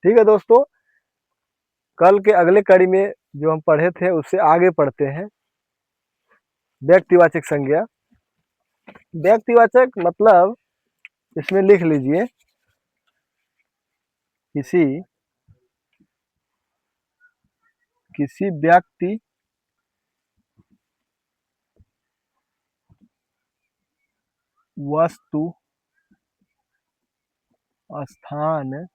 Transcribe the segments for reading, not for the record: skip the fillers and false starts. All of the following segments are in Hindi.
ठीक है दोस्तों, कल के अगले कड़ी में जो हम पढ़े थे उससे आगे पढ़ते हैं। व्यक्तिवाचक संज्ञा। व्यक्तिवाचक मतलब इसमें लिख लीजिए, किसी व्यक्ति, वस्तु, स्थान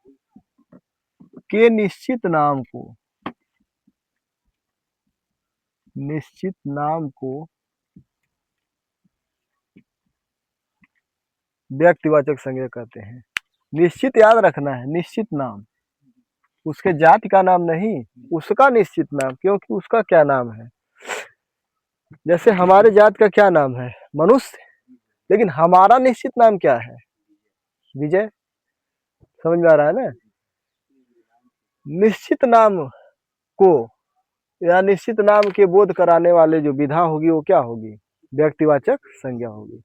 के निश्चित नाम को व्यक्तिवाचक संज्ञा कहते हैं। निश्चित याद रखना है, निश्चित नाम, उसके जाति का नाम नहीं, उसका निश्चित नाम, क्योंकि उसका क्या नाम है। जैसे हमारे जात का क्या नाम है, मनुष्य, लेकिन हमारा निश्चित नाम क्या है, विजय। समझ में आ रहा है ना। निश्चित नाम को या निश्चित नाम के बोध कराने वाले जो विधा होगी वो क्या होगी, व्यक्तिवाचक संज्ञा होगी।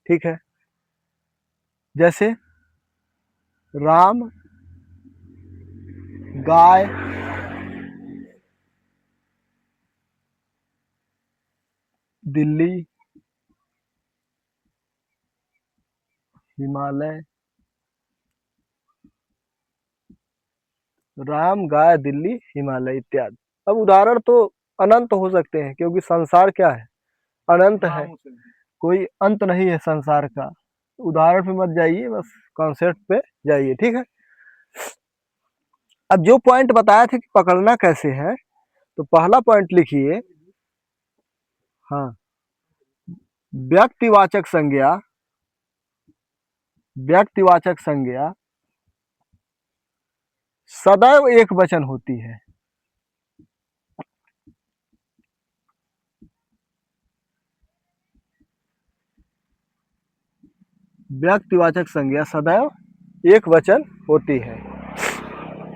ठीक है, जैसे राम, गाय, दिल्ली, हिमालय। राम, गाय, दिल्ली, हिमालय इत्यादि। अब उदाहरण तो अनंत हो सकते हैं, क्योंकि संसार क्या है, अनंत है, कोई अंत नहीं है संसार का। उदाहरण पे मत जाइए, बस कॉन्सेप्ट पे जाइए। ठीक है, अब जो पॉइंट बताया था कि पकड़ना कैसे है, तो पहला पॉइंट लिखिए, हाँ, व्यक्तिवाचक संज्ञा सदैव एक वचन होती है। व्यक्तिवाचक संज्ञा सदैव एक वचन होती है,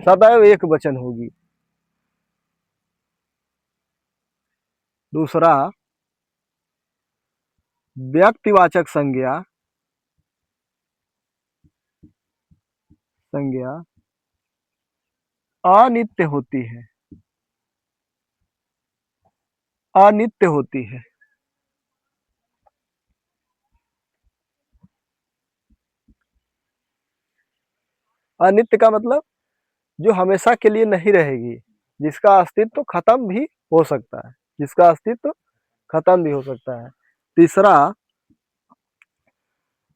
सदैव एक वचन होगी। दूसरा, व्यक्तिवाचक संज्ञा अनित्य होती है। अनित्य होती है। अनित्य का मतलब जो हमेशा के लिए नहीं रहेगी, जिसका अस्तित्व खत्म भी हो सकता है, जिसका अस्तित्व खत्म भी हो सकता है। तीसरा,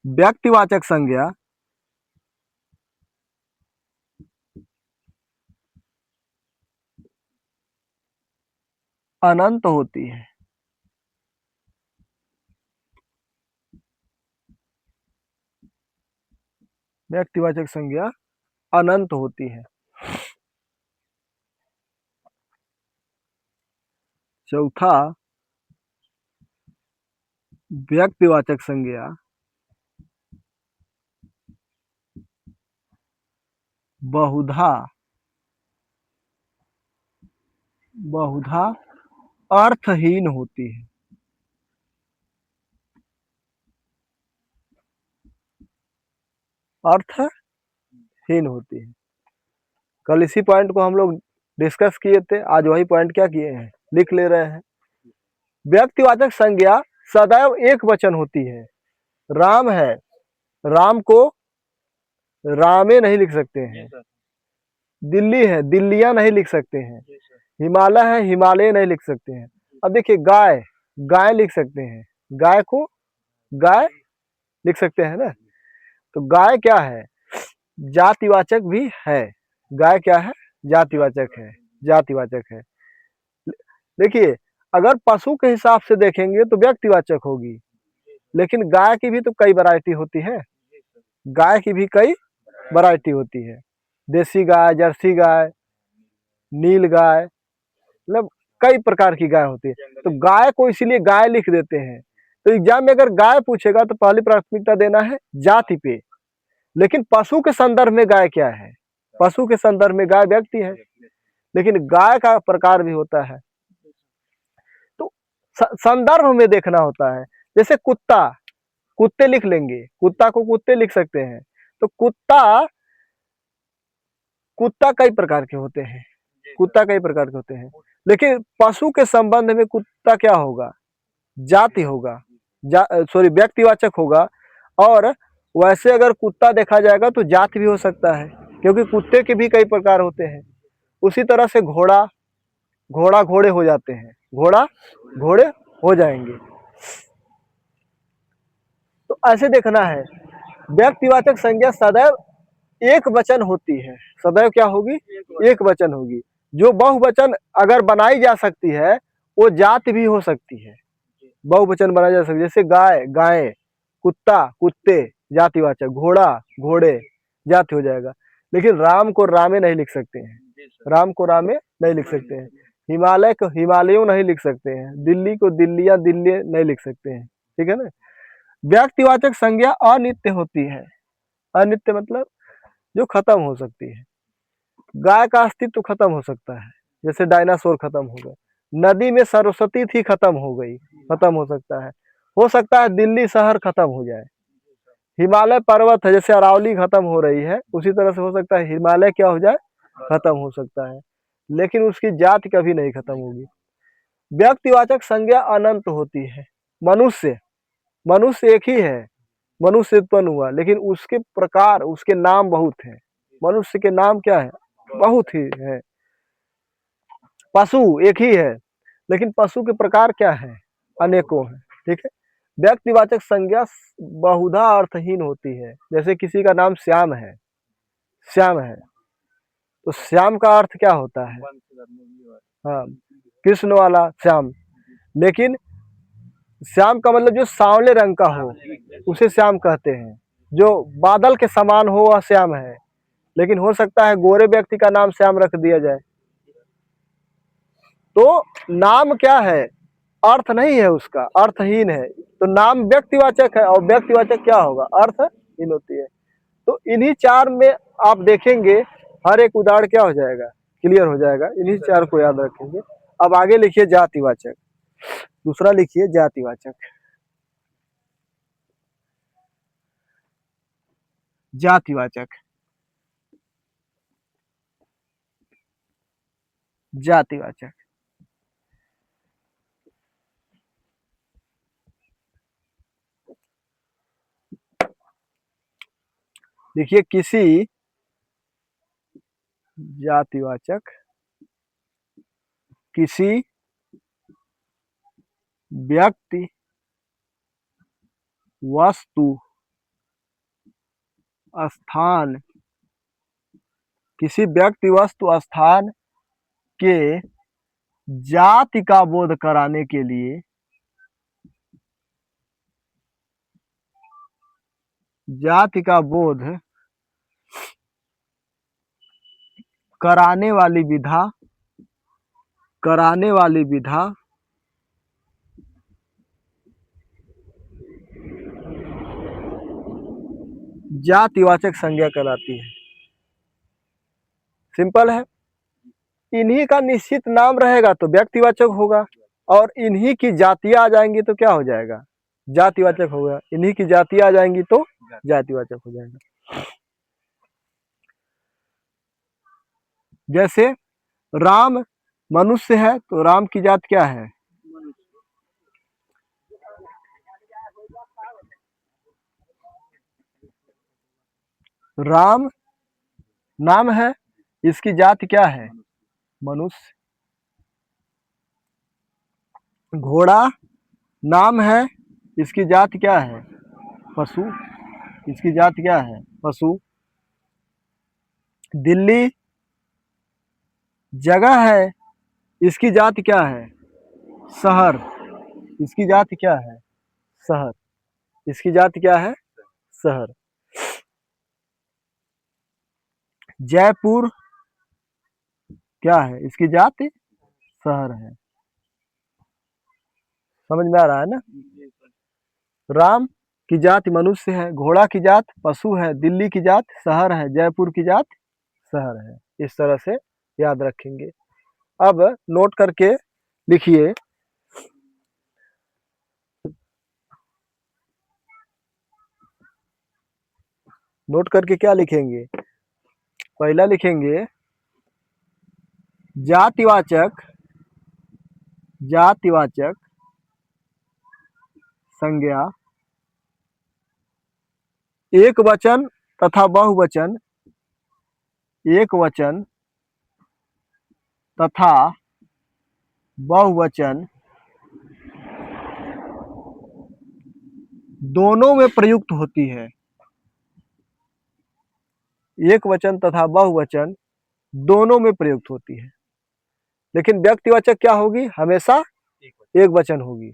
व्यक्तिवाचक संज्ञा अनंत होती है। व्यक्तिवाचक संज्ञा अनंत होती है। चौथा, व्यक्तिवाचक संज्ञा बहुधा अर्थहीन होती है। अर्थहीन होती है। कल इसी पॉइंट को हम लोग डिस्कस किए थे, आज वही पॉइंट क्या किए हैं, लिख ले रहे हैं। व्यक्तिवाचक संज्ञा सदैव एक वचन होती है। राम है, राम को रामे नहीं लिख सकते हैं। दिल्ली है, दिल्लियां नहीं लिख सकते हैं। हिमालय है, हिमालय नहीं लिख सकते हैं। अब देखिए, गाय, गाय लिख सकते हैं, गाय को गाय लिख सकते हैं ना। तो गाय क्या है, जातिवाचक भी है। गाय क्या है, जातिवाचक है, जातिवाचक है। देखिए, अगर पशु के हिसाब से देखेंगे तो व्यक्तिवाचक होगी, लेकिन गाय की भी तो कई वैरायटी होती है। गाय की भी कई वैरायटी होती है, देसी गाय, जर्सी गाय, नील गाय, मतलब कई प्रकार की गाय होती है। तो गाय को इसीलिए गाय लिख देते हैं। तो एग्जाम में अगर गाय पूछेगा तो पहली प्राथमिकता देना है जाति पे, लेकिन पशु के संदर्भ में गाय क्या है, पशु के संदर्भ में गाय व्यक्ति है, लेकिन गाय का प्रकार भी होता है। तो संदर्भ में देखना होता है। जैसे कुत्ता, कुत्ते लिख लेंगे, कुत्ता को कुत्ते लिख सकते हैं। तो कुत्ता कुत्ता कई प्रकार के होते हैं, कुत्ता कई प्रकार के होते हैं, लेकिन पशु के संबंध में कुत्ता क्या होगा, जाति होगा, सॉरी व्यक्तिवाचक होगा। और वैसे अगर कुत्ता देखा जाएगा तो जाति भी हो सकता है, क्योंकि कुत्ते के भी कई प्रकार होते हैं। उसी तरह से घोड़ा, घोड़ा घोड़े हो जाते हैं, घोड़ा घोड़े हो जाएंगे। तो ऐसे देखना है, व्यक्तिवाचक संज्ञा सदैव एक वचन होती है, सदैव क्या होगी, एक वचन होगी। जो बहुवचन अगर बनाई जा सकती है वो जाति भी हो सकती है, बहुवचन बनाया जा सकता है। जैसे गाय गायें, कुत्ता कुत्ते जातिवाचक, घोड़ा घोड़े जाति हो जाएगा। लेकिन राम को रामे नहीं लिख सकते हैं, राम को रामे नहीं लिख सकते हैं, हिमालय को हिमालयों नहीं लिख सकते हैं, दिल्ली को दिल्लियां दिल्ली नहीं लिख सकते हैं, ठीक है ना। व्यक्तिवाचक संज्ञा अनित्य होती है, अनित्य मतलब जो खत्म हो सकती है। गाय का अस्तित्व खत्म हो सकता है, जैसे डायनासोर खत्म हो गए, नदी में सरस्वती थी खत्म हो गई, खत्म हो सकता है दिल्ली शहर खत्म हो जाए। हिमालय पर्वत है, जैसे अरावली खत्म हो रही है, उसी तरह से हो सकता है हिमालय क्या हो जाए, खत्म हो सकता है, लेकिन उसकी जाति कभी नहीं खत्म होगी। व्यक्तिवाचक संज्ञा अनंत होती है। मनुष्य, मनुष्य एक ही है, मनुष्य उत्पन्न हुआ, लेकिन उसके प्रकार, उसके नाम बहुत हैं। मनुष्य के नाम क्या है, बहुत ही है। पशु एक ही है, लेकिन पशु के प्रकार क्या है, अनेकों हैं, ठीक है। व्यक्तिवाचक संज्ञा बहुधा अर्थहीन होती है। जैसे किसी का नाम श्याम है, श्याम है, तो श्याम का अर्थ क्या होता है, हाँ, कृष्ण वाला श्याम। लेकिन श्याम का मतलब जो सांवले रंग का हो उसे श्याम कहते हैं, जो बादल के समान हो वह श्याम है। लेकिन हो सकता है गोरे व्यक्ति का नाम श्याम रख दिया जाए। तो नाम क्या है, अर्थ नहीं है, उसका अर्थहीन है। तो नाम व्यक्तिवाचक है, और व्यक्तिवाचक क्या होगा, अर्थहीन होती है। तो इन्हीं चार में आप देखेंगे हर एक उदाहरण क्या हो जाएगा, क्लियर हो जाएगा। इन्हीं चार को याद रखेंगे। अब आगे लिखिए जातिवाचक, दूसरा लिखिए जातिवाचक। जातिवाचक, जातिवाचक देखिए, किसी जातिवाचक किसी व्यक्ति वस्तु स्थान, किसी व्यक्ति वस्तु स्थान के जाति का बोध कराने के लिए जाति का बोध कराने वाली विधा, कराने वाली विधा जातिवाचक संज्ञा कहलाती है। सिंपल है। इन्हीं का निश्चित नाम रहेगा तो व्यक्तिवाचक होगा, और इन्हीं की जातियां आ जाएंगी तो क्या हो जाएगा, जातिवाचक होगा। इन्हीं की जातियां आ जाएंगी तो जातिवाचक हो जाएगा। जैसे राम मनुष्य है तो राम की जात क्या है, राम नाम है, इसकी जाति क्या है, मनुष्य। घोड़ा नाम है, इसकी जाति क्या है, पशु, इसकी जाति क्या है, पशु। दिल्ली जगह है, इसकी जाति क्या है, शहर, इसकी जाति क्या है, शहर, इसकी जाति क्या है, शहर। जयपुर क्या है, इसकी जाति शहर है। समझ में आ रहा है ना। राम की जाति मनुष्य है, घोड़ा की जात पशु है, दिल्ली की जात शहर है, जयपुर की जात शहर है। इस तरह से याद रखेंगे। अब नोट करके लिखिए, नोट करके क्या लिखेंगे, पहला लिखेंगे जातिवाचक संज्ञा एक वचन तथा बहुवचन तथा बहुवचन दोनों में प्रयुक्त होती है। एक वचन तथा बहुवचन दोनों में प्रयुक्त होती है, लेकिन व्यक्तिवाचक क्या होगी? हमेशा एक वचन होगी।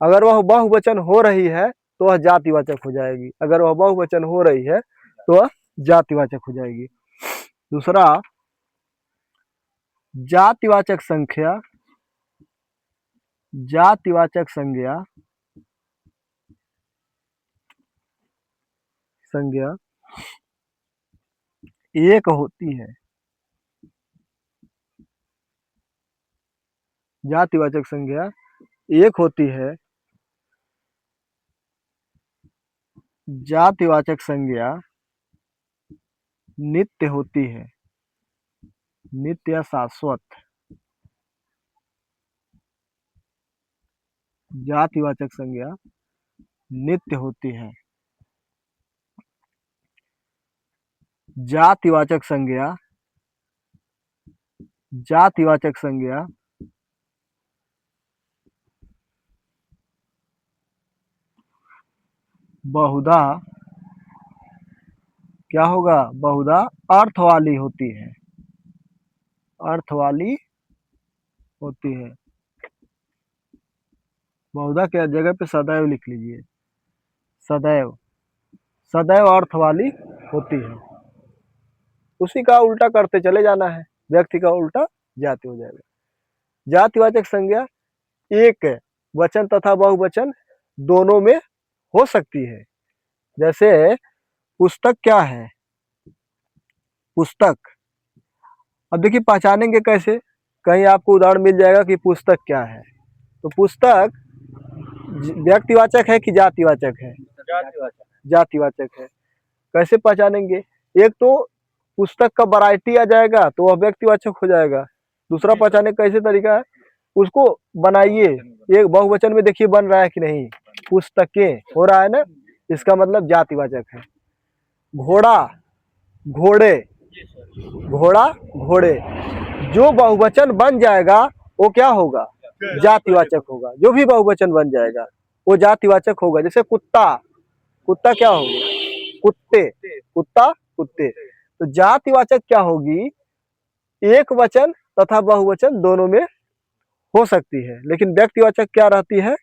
अगर वह बहुवचन हो रही है तो वह जातिवाचक हो जाएगी, अगर वह बहुवचन हो रही है तो वह जातिवाचक हो जाएगी। दूसरा, जातिवाचक संज्ञा एक होती है। जातिवाचक संज्ञा एक होती है। जातिवाचक संज्ञा नित्य होती है, नित्य या शाश्वत। जातिवाचक संज्ञा नित्य होती है। जातिवाचक संज्ञा बहुधा क्या होगा? बहुधा अर्थ वाली होती है, अर्थ वाली होती है। बहुधा क्या जगह पे सदैव लिख लीजिए, सदैव अर्थ वाली होती है। उसी का उल्टा करते चले जाना है, व्यक्ति का उल्टा जाति हो जाएगा। जातिवाचक संज्ञा एक वचन तथा बहुवचन दोनों में हो सकती है। जैसे पुस्तक क्या है? पुस्तक। अब देखिए पहचानेंगे कैसे? कहीं आपको उदाहरण मिल जाएगा कि पुस्तक क्या है। तो पुस्तक व्यक्तिवाचक है कि जातिवाचक है? जातिवाचक है। कैसे पहचानेंगे? एक तो पुस्तक का वैरायटी आ जाएगा तो वह व्यक्तिवाचक हो जाएगा। दूसरा पहचाने कैसे तरीका है? उसको बनाइए, एक बहुवचन में देखिए बन रहा है कि नहीं? पुस्तकें हो रहा है ना, इसका मतलब जातिवाचक है। घोड़ा, घोड़े, घोड़ा, घोड़े, जो बहुवचन बन जाएगा वो क्या होगा? जातिवाचक होगा। जो भी बहुवचन बन जाएगा वो जातिवाचक होगा। जैसे कुत्ता, कुत्ता क्या होगा? कुत्ते, कुत्ता, कुत्ते। तो जातिवाचक क्या होगी? एक वचन तथा बहुवचन दोनों में हो सकती है, लेकिन व्यक्तिवाचक क्या रहती है?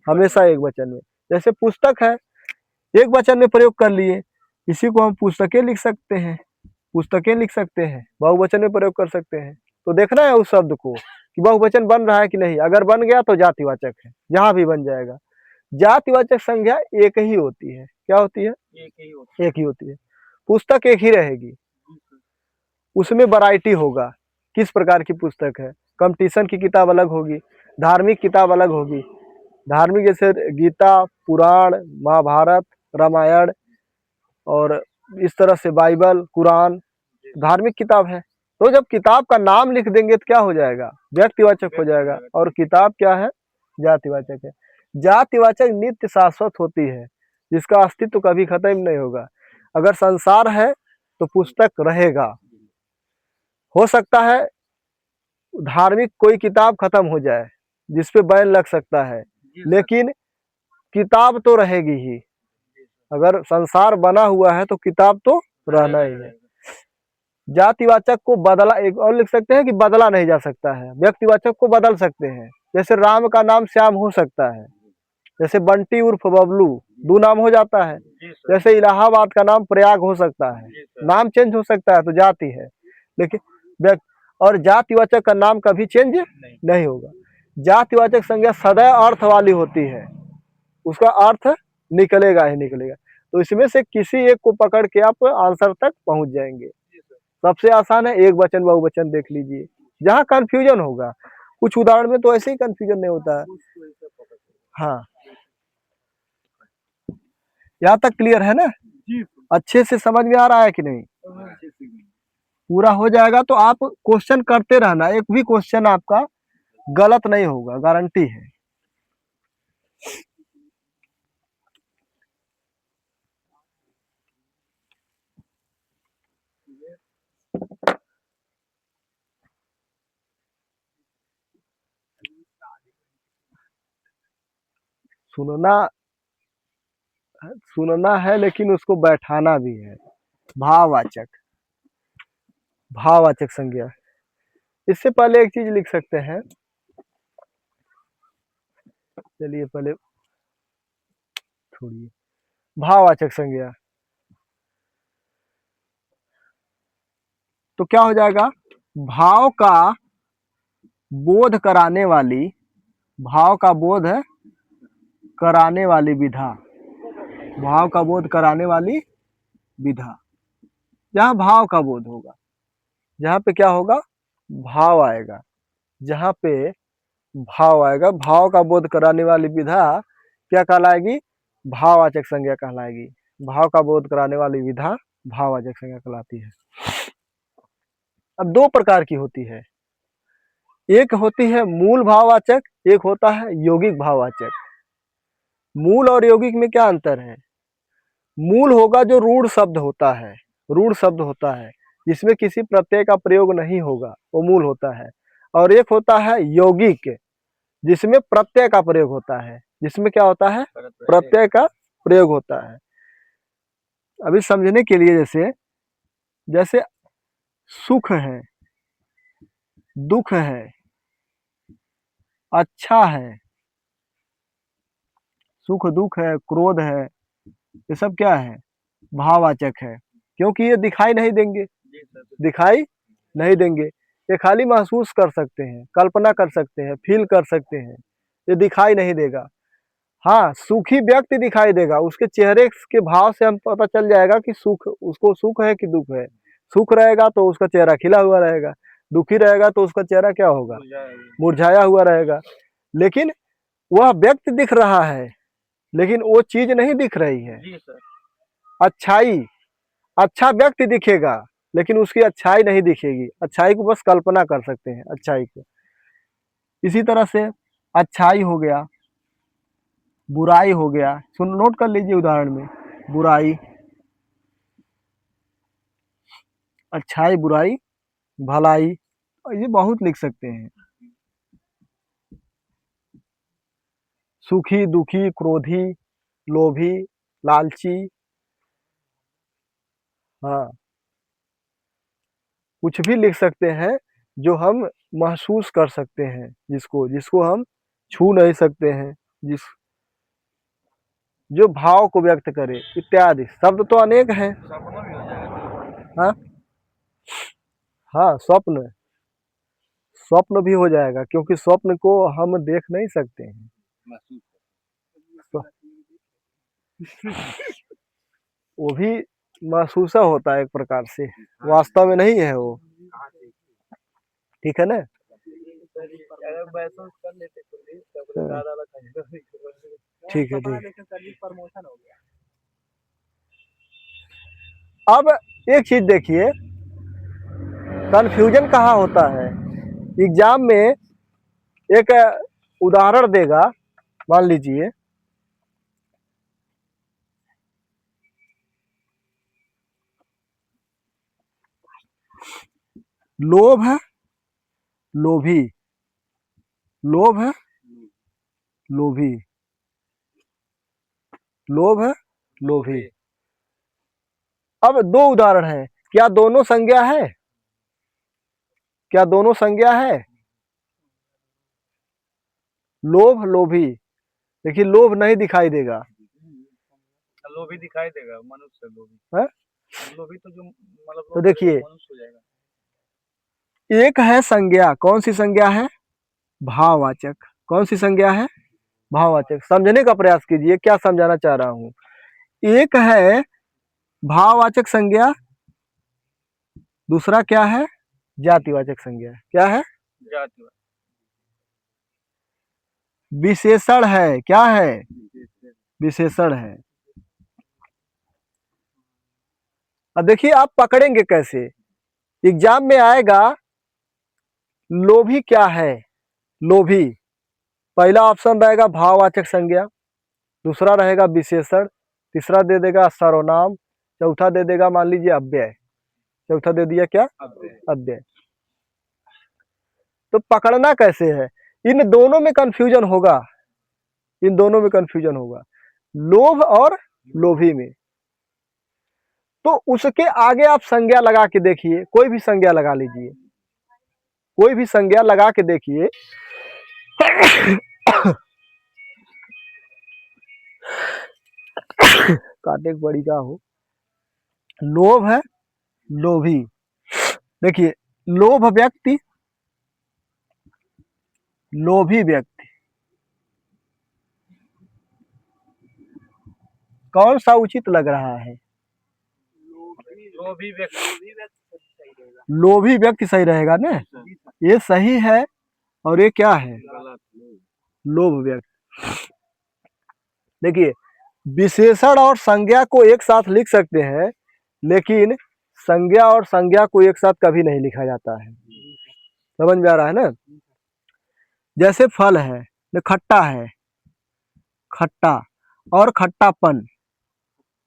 हमेशा एक वचन में। जैसे पुस्तक है, एक वचन में प्रयोग कर लिए, इसी को हम पुस्तकें लिख सकते हैं, पुस्तकें लिख सकते हैं, बहुवचन में प्रयोग कर सकते हैं। तो देखना है उस शब्द को कि बहुवचन बन रहा है कि नहीं। अगर बन गया तो जातिवाचक है, जहां भी बन जाएगा। जातिवाचक संज्ञा एक ही होती है। क्या होती है? एक ही होती है। पुस्तक एक ही रहेगी, उसमें वैरायटी होगा। किस प्रकार की पुस्तक है? कंपटीशन की किताब अलग होगी, धार्मिक किताब अलग होगी। धार्मिक जैसे गीता, पुराण, महाभारत, रामायण और इस तरह से बाइबल, कुरान धार्मिक किताब है। तो जब किताब का नाम लिख देंगे तो क्या हो जाएगा? व्यक्तिवाचक हो जाएगा। और किताब क्या है? जातिवाचक है। जातिवाचक नित्य शाश्वत होती है, जिसका अस्तित्व कभी खत्म नहीं होगा। अगर संसार है तो पुस्तक रहेगा। हो सकता है धार्मिक कोई किताब खत्म हो जाए जिसपे बैन लग सकता है, लेकिन किताब तो रहेगी ही। अगर संसार बना हुआ है तो किताब तो रहना ही है। जातिवाचक को बदला, एक और लिख सकते हैं कि बदला नहीं जा सकता है। व्यक्तिवाचक को बदल सकते हैं। जैसे राम का नाम श्याम हो सकता है, जैसे बंटी उर्फ बबलू दो नाम हो जाता है। जैसे इलाहाबाद का नाम प्रयाग हो सकता है, नाम चेंज हो सकता है, तो जाति है। लेकिन और जातिवाचक का नाम कभी चेंज नहीं होगा। जातिवाचक संज्ञा सदैव अर्थ वाली होती है, उसका अर्थ निकलेगा ही निकलेगा। तो इसमें से किसी एक को पकड़ के आप आंसर तक पहुंच जाएंगे। सबसे आसान है एक वचन बहुवचन, देख लीजिए। जहाँ कंफ्यूजन होगा, कुछ उदाहरण में तो ऐसे ही कंफ्यूजन नहीं होता है। हाँ, यहाँ तक क्लियर है ना? अच्छे से समझ में आ रहा है कि नहीं? पूरा हो जाएगा तो आप क्वेश्चन करते रहना, एक भी क्वेश्चन आपका गलत नहीं होगा, गारंटी है। सुनना सुनना है लेकिन उसको बैठाना भी है। भाववाचक, भाववाचक संज्ञा। इससे पहले एक चीज लिख सकते हैं, चलिए पहले छोड़िए, भाववाचक संज्ञा। तो क्या हो जाएगा, भाव का बोध कराने वाली, भाव का बोध कराने वाली विधा, भाव का बोध कराने वाली विधा। जहां भाव का बोध होगा, जहां पे क्या होगा, भाव आएगा, जहां पे भाव आएगा, भाव का बोध कराने वाली विधा क्या कहलाएगी, भाववाचक संज्ञा कहलाएगी। भाव का बोध कराने वाली विधा भाववाचक संज्ञा कहलाती है। अब दो प्रकार की होती है, एक होती है मूल भाववाचक, एक होता है यौगिक भाववाचक। मूल और यौगिक में क्या अंतर है, मूल होगा जो रूढ़ शब्द होता है, रूढ़ शब्द होता है जिसमें किसी प्रत्यय का प्रयोग नहीं होगा, वो मूल होता है। और एक होता है यौगिक, जिसमें प्रत्यय का प्रयोग होता है, जिसमें क्या होता है, प्रत्यय का प्रयोग होता है। अभी समझने के लिए, जैसे जैसे सुख है, दुख है, अच्छा है, सुख दुख है, क्रोध है, ये सब क्या है, भाववाचक है। क्योंकि ये दिखाई नहीं देंगे, दिखाई नहीं देंगे, ये खाली महसूस कर सकते हैं, कल्पना कर सकते हैं, फील कर सकते हैं, ये दिखाई नहीं देगा। हाँ, सुखी व्यक्ति दिखाई देगा, उसके चेहरे के भाव से हम पता चल जाएगा कि सुख, उसको सुख है कि दुख है। सुख रहेगा तो उसका चेहरा खिला हुआ रहेगा, दुखी रहेगा तो उसका चेहरा क्या होगा, मुरझाया हुआ रहेगा। लेकिन वह व्यक्ति दिख रहा है, लेकिन वो चीज नहीं दिख रही है। अच्छाई, अच्छा व्यक्ति दिखेगा लेकिन उसकी अच्छाई नहीं दिखेगी, अच्छाई को बस कल्पना कर सकते हैं अच्छाई को। इसी तरह से अच्छाई हो गया, बुराई हो गया। सुन, नोट कर लीजिए उदाहरण में, बुराई, अच्छाई, बुराई, भलाई, ये बहुत लिख सकते हैं। सुखी, दुखी, क्रोधी, लोभी, लालची, हाँ, कुछ भी लिख सकते हैं जो हम महसूस कर सकते हैं, जिसको जिसको हम छू नहीं सकते हैं, जिस जो भाव को व्यक्त करे, इत्यादि। शब्द तो अनेक हैं। हाँ, हाँ, स्वप्न, स्वप्न भी हो जाएगा, क्योंकि स्वप्न को हम देख नहीं सकते हैं। वो भी महसूस होता है एक प्रकार से, वास्तव में नहीं है वो। ठीक है ना। ठीक है, ठीक। अब एक चीज देखिए, कंफ्यूजन कहाँ होता है, एग्जाम में एक उदाहरण देगा, मान लीजिए लोभ है, लोभी, लोभ है, लोभी, लोभ है, लोभी। अब दो उदाहरण है, क्या दोनों संज्ञा है, क्या दोनों संज्ञा है, लोभ, लोभी। देखिए लोभ नहीं दिखाई देगा, लोभी दिखाई देगा, मनुष्य लोभी है? लोभी तो जो मतलब तो देखिए, मनुष्य हो जाएगा। एक है संज्ञा, कौन सी संज्ञा है, भाववाचक। कौन सी संज्ञा है, भाववाचक। समझने का प्रयास कीजिए क्या समझाना चाह रहा हूं। एक है भाववाचक संज्ञा, दूसरा क्या है, जातिवाचक संज्ञा। क्या है, जाति, विशेषण है। क्या है, विशेषण है। अब देखिए आप पकड़ेंगे कैसे, एग्जाम में आएगा लोभी क्या है। लोभी, पहला ऑप्शन रहेगा भाववाचक संज्ञा, दूसरा रहेगा विशेषण, तीसरा दे देगा सर्वनाम, चौथा दे देगा मान लीजिए अव्यय। चौथा दे दिया क्या? अव्यय। तो पकड़ना कैसे है? इन दोनों में कंफ्यूजन होगा, इन दोनों में कंफ्यूजन होगा, लोभ और लोभी में। तो उसके आगे आप संज्ञा लगा के देखिए, कोई भी संज्ञा लगा लीजिए, कोई भी संज्ञा लगा के देखिए। काटे बड़ी का हो। लोभ है, लोभी। देखिए, लोभ व्यक्ति, लोभी व्यक्ति, कौन सा उचित लग रहा है? लोभी व्यक्ति लोभी व्यक्ति सही रहेगा ना? ये सही है, और ये क्या है? लोभ व्यक्ति। देखिए, विशेषण और संज्ञा को एक साथ लिख सकते हैं, लेकिन संज्ञा और संज्ञा को एक साथ कभी नहीं लिखा जाता है। समझ में आ रहा है ना? जैसे फल है, खट्टा है, खट्टा और खट्टापन,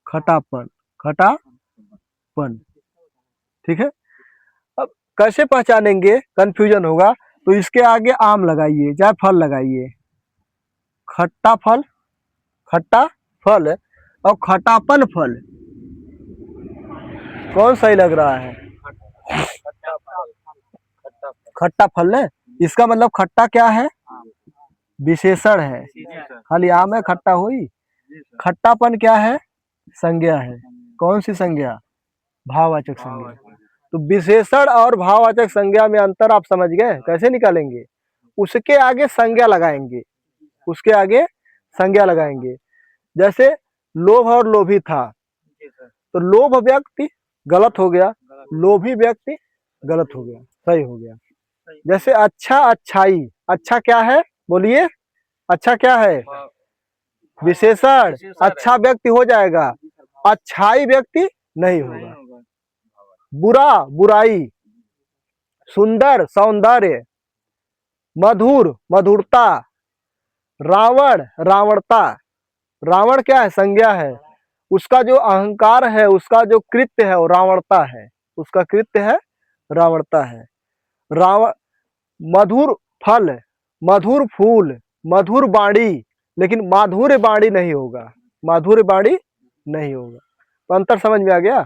खट्टापन, खट्टापन, ठीक है। अब कैसे पहचानेंगे? कंफ्यूजन होगा, तो इसके आगे आम लगाइए, चाहे फल लगाइए। खट्टा फल, खट्टा फल और खट्टापन फल, कौन सही लग रहा है? खट्टा फल है। इसका मतलब खट्टा क्या है? विशेषण है। खाली आम है, खट्टा हुई। खट्टापन क्या है? संज्ञा है। कौन सी संज्ञा? भाववाचक संज्ञा। तो विशेषण और भाववाचक संज्ञा में अंतर आप समझ गए? कैसे निकालेंगे? उसके आगे संज्ञा लगाएंगे, उसके आगे संज्ञा लगाएंगे। जैसे लोभ और लोभी था, तो लोभ व्यक्ति गलत हो गया, लोभी व्यक्ति गलत हो गया, सही हो गया। जैसे अच्छा, अच्छाई, अच्छा क्या है? बोलिए, अच्छा क्या है? विशेषण। अच्छा व्यक्ति हो जाएगा, अच्छाई व्यक्ति नहीं होगा। बुरा, बुराई। सुंदर, सौंदर्य। मधुर, मधुरता। रावण, रावणता। रावण क्या है? संज्ञा है। उसका जो अहंकार है, उसका जो कृत्य है वो रावणता है, उसका कृत्य है रावणता है। रावण। मधुर फल, मधुर फूल, मधुर बाणी, लेकिन माधुर्य बाणी नहीं होगा, माधुर्य बाणी नहीं होगा। तो अंतर समझ में आ गया?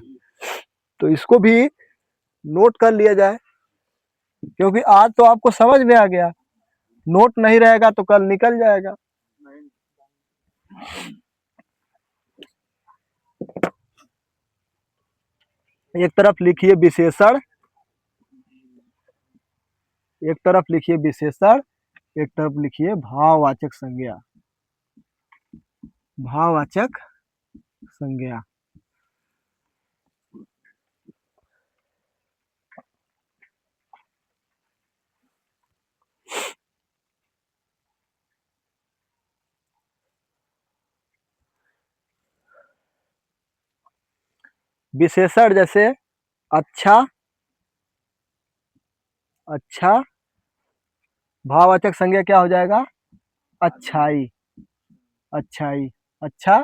तो इसको भी नोट कर लिया जाए, क्योंकि आज तो आपको समझ में आ गया, नोट नहीं रहेगा तो कल निकल जाएगा। एक तरफ लिखिए विशेषण, एक तरफ लिखिए विशेषण, एक तरफ लिखिए भाववाचक संज्ञा, भाववाचक संज्ञा। विशेषण जैसे अच्छा, अच्छा। भाववाचक संज्ञा क्या हो जाएगा? अच्छाई, अच्छाई, अच्छा,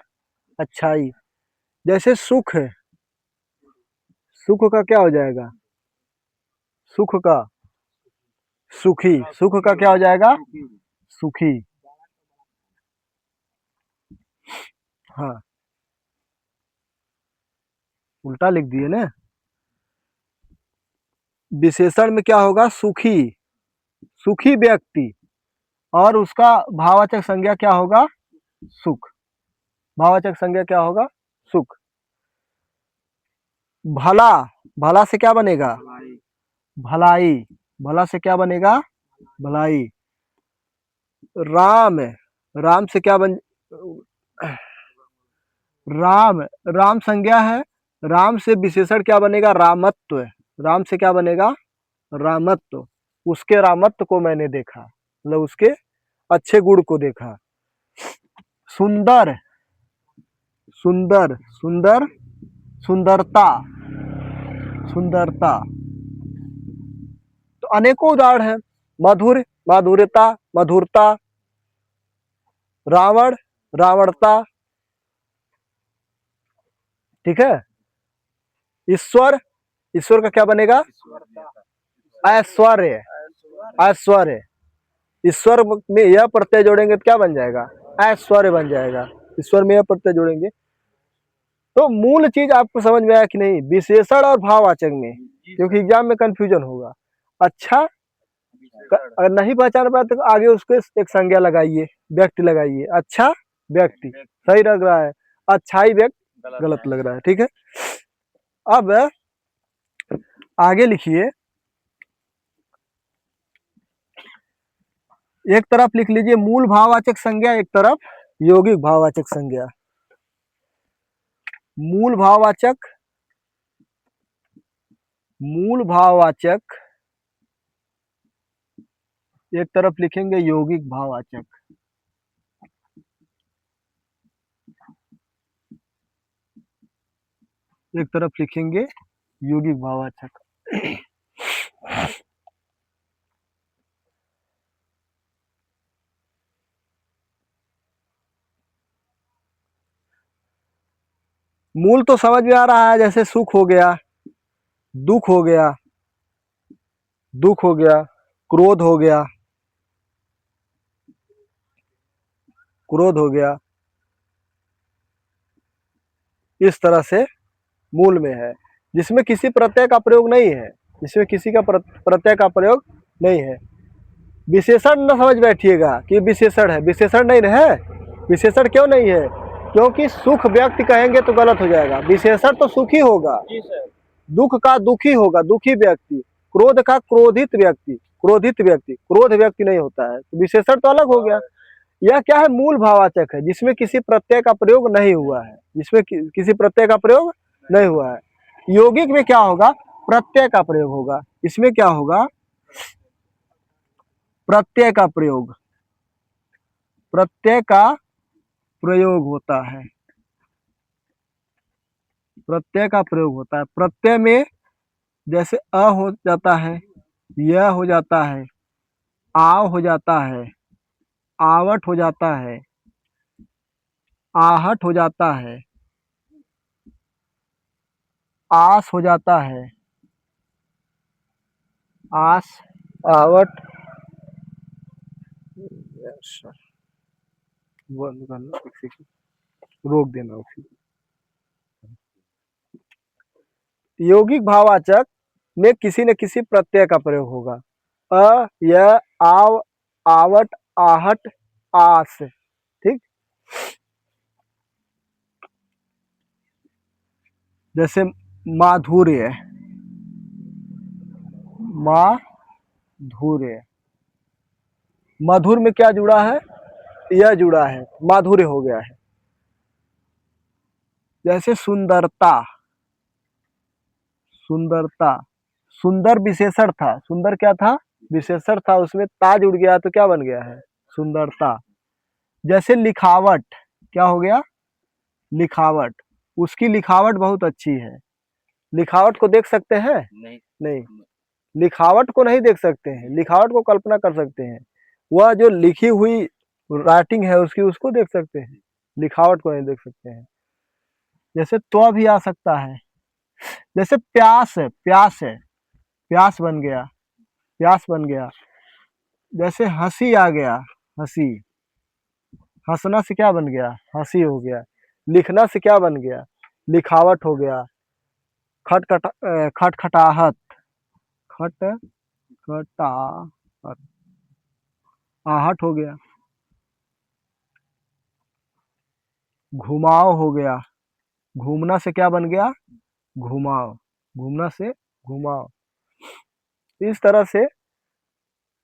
अच्छाई। जैसे सुख है, सुख का क्या हो जाएगा? सुख का सुखी, सुख का क्या हो जाएगा? सुखी। हाँ, उल्टा लिख दिए ना। विशेषण में क्या होगा? सुखी, सुखी व्यक्ति, और उसका भाववाचक संज्ञा क्या होगा? सुख। भाववाचक संज्ञा क्या होगा? सुख। भला, भला से क्या बनेगा? भलाई। भला से क्या बनेगा? भलाई। राम, राम से क्या बन राम, राम संज्ञा है, राम से विशेषण क्या बनेगा? रामत्व। राम से क्या बनेगा? रामत्व। उसके रामत्व को मैंने देखा, मतलब उसके अच्छे गुण को देखा। सुंदर, सुंदर, सुंदर, सुंदरता, सुंदरता। तो अनेकों उदाहरण हैं। मधुर, माधुर्यता, मधुरता। रावण, रावणता। ठीक है। ईश्वर, ईश्वर का क्या बनेगा? ऐश्वर्य, ऐश्वर्य। ईश्वर में यह प्रत्यय जोड़ेंगे तो क्या बन जाएगा? ऐश्वर्य बन जाएगा। ईश्वर में यह प्रत्यय जोड़ेंगे। तो मूल चीज आपको समझ में आया कि नहीं? विशेषण और भाववाचक में, क्योंकि एग्जाम में कंफ्यूजन होगा। अच्छा, अगर नहीं पहचान पाए तो आगे उसको एक संज्ञा लगाइए, व्यक्ति लगाइए। अच्छा व्यक्ति सही लग रहा है, अच्छाई व्यक्ति गलत लग रहा है। ठीक है। अब आगे लिखिए, एक तरफ लिख लीजिए मूल भाववाचक संज्ञा, एक तरफ यौगिक भाववाचक संज्ञा। मूल भाववाचक, मूल भाववाचक, एक तरफ लिखेंगे यौगिक भाववाचक। एक तरफ लिखेंगे यौगिक भाववाचक। मूल तो समझ में आ रहा है, जैसे सुख हो गया, दुख हो गया, दुख हो गया, क्रोध हो गया, क्रोध हो गया, इस तरह से मूल में है, जिसमें किसी प्रत्यय का प्रयोग नहीं है, जिसमें किसी का प्रत्यय का प्रयोग नहीं है। विशेषण न समझ बैठिएगा कि विशेषण है, विशेषण नहीं है। विशेषण क्यों नहीं है? क्योंकि सुख व्यक्ति कहेंगे तो गलत हो जाएगा। विशेषण तो सुखी होगा, दुख का दुखी होगा, दुखी व्यक्ति। क्रोध का क्रोधित व्यक्ति, क्रोधित व्यक्ति। क्रोध व्यक्ति नहीं होता है, तो विशेषण तो अलग हो गया। यह क्या है? मूल भाववाचक है, जिसमें किसी प्रत्यय का प्रयोग नहीं हुआ है, जिसमें किसी प्रत्यय का प्रयोग नहीं हुआ है। यौगिक में क्या होगा? प्रत्यय का प्रयोग होगा। इसमें क्या होगा? प्रत्यय का प्रयोग, प्रत्यय का प्रयोग होता है, प्रत्यय का प्रयोग होता है। प्रत्यय में जैसे अ हो जाता है, यह हो जाता है, आव हो जाता है, आवट हो जाता है, आहट हो जाता है, आस हो जाता है, आस, आवट, बंद करना, रोक देना उसी। यौगिक भाववाचक में किसी न किसी प्रत्यय का प्रयोग होगा। अ, य, आव, आवट, आहट, आस। ठीक। जैसे माधुर्य, माधुर्य। मधुर में क्या जुड़ा है? यह जुड़ा है, माधुर्य हो गया है। जैसे सुंदरता, सुंदरता। सुंदर विशेषण था, सुंदर क्या था? विशेषण था, उसमें ता जुड़ गया तो क्या बन गया है? सुंदरता। जैसे लिखावट, क्या हो गया? लिखावट। उसकी लिखावट बहुत अच्छी है। लिखावट को देख सकते हैं? नहीं, लिखावट को नहीं देख सकते हैं, लिखावट को कल्पना कर सकते हैं। वह जो लिखी हुई राइटिंग है उसकी, उसको देख सकते हैं, लिखावट को नहीं देख सकते हैं। जैसे तो भी आ सकता है। जैसे प्यास है, प्यास है, प्यास बन गया, प्यास बन गया। जैसे हंसी आ गया, हंसी। हंसना से क्या बन गया? हंसी हो गया। लिखना से क्या बन गया? लिखावट हो गया। खटखटाहट, खटखटाहट, आहट हो गया। घुमाव हो गया, घूमना से क्या बन गया? घुमाव, घूमना से घुमाव। इस तरह से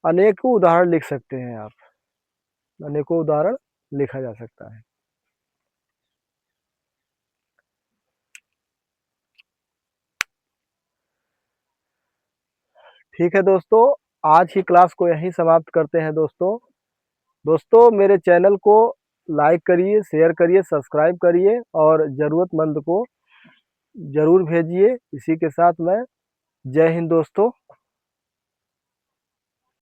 अनेकों उदाहरण लिख सकते हैं आप, अनेकों उदाहरण लिखा जा सकता है। ठीक है दोस्तों, आज की क्लास को यहीं समाप्त करते हैं दोस्तों। दोस्तों मेरे चैनल को लाइक करिए, शेयर करिए, सब्सक्राइब करिए और ज़रूरतमंद को ज़रूर भेजिए। इसी के साथ मैं जय हिंद दोस्तों।